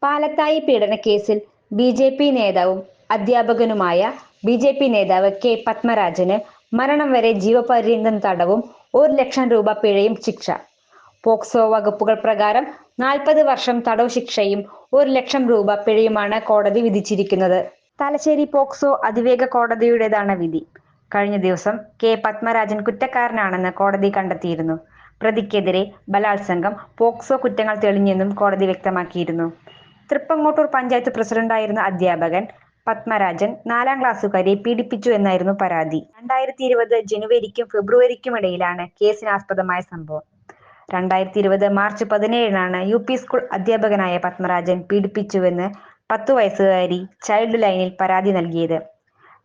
Palathayi പീഡനക്കേസിൽ BJP. നേതാവും അധ്യാപകനുമായ BJP. നേതാവ് K. Padmarajan മരണം വരെ ജീവപര്യന്തം തടവും 1,00,000 രൂപ പിഴയും ശിക്ഷ. പോക്സോ വകുപ്പുകൾ പ്രകാരം 40 വർഷം തടവ് ശിക്ഷയും 1,00,000 രൂപ പിഴയുമാണ് കോടതി വിധിച്ചിരിക്കുന്നത്. തലശ്ശേരി പോക്സോ അതിവേഗ കോടതിയുടേതാണ് വിധി. കഴിഞ്ഞ ദിവസം കെ. പത്മരാജൻ കുറ്റക്കാരനാണെന്ന് കോടതി കണ്ടെത്തിയിരുന്നു. പ്രതിക്കെതിരെ ബലാത്സംഗം, പോക്സോ കുറ്റങ്ങൾ തെളിഞ്ഞെന്നും കോടതി വ്യക്തമാക്കിയിരുന്നു. തൃപ്പങ്ങോട്ടൂർ പഞ്ചായത്ത് പ്രസിഡന്റായിരുന്ന അധ്യാപകൻ പത്മരാജൻ 4ാം ക്ലാസുകാരിയെ പീഡിപ്പിച്ചു എന്നായിരുന്നു പരാതി. 2020 ജനുവരിക്കും ഫെബ്രുവരിക്കുമിടയിലാണ് കേസിനാസ്പദമായ സംഭവം. 2020 മാർച്ച് 17-നാണ് യു.പി. സ്കൂൾ അധ്യാപകനായ പത്മരാജൻ പീഡിപ്പിച്ചുവെന്ന് 10 വയസ്സുകാരി ചൈൽഡ് ലൈനിൽ പരാതി നൽകിയത്.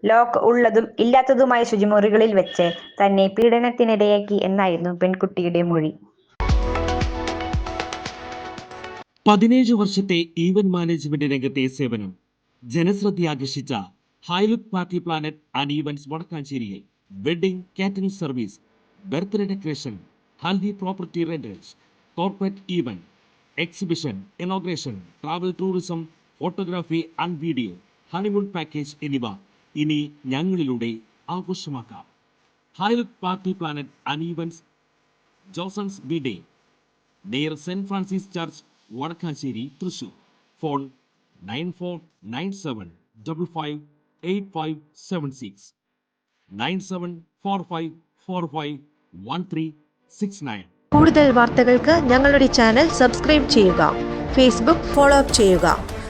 ലോക്ക് ഉള്ളതും ഇല്ലാത്തതുമായ ശുചിമുറികളിൽ വെച്ച് തന്നെ പീഡനത്തിനിരയാക്കി എന്നായിരുന്നു പെൺകുട്ടിയുടെ മൊഴി. 17 വർഷത്തെ ഈവന്റ് മാനേജ്മെന്റ് രംഗത്തെ സേവനം ജനശ്രദ്ധയാകർഷിച്ച high look party planet and events വടക്കാഞ്ചേരിയിൽ wedding catering service, birthday decoration, haldi property rentals, corporate event, exhibition, inauguration, travel tourism, photography and video, honeymoon package എന്നിവ ഇനി ഞങ്ങളിലൂടെ ആഘോഷമാക്കാം. High look party planet and events, ജോസൺസ് ബി-ഡേ, near saint Francis church, Vadakkanchery, Thrissur. Phone 9497558576 9745451369. കൂടുതൽ വാർത്തകൾക്ക് ഞങ്ങളുടെ ചാനൽ സബ്സ്ക്രൈബ് ചെയ്യുക. ഫേസ്ബുക്ക് ഫോളോ അപ്പ് ചെയ്യുക.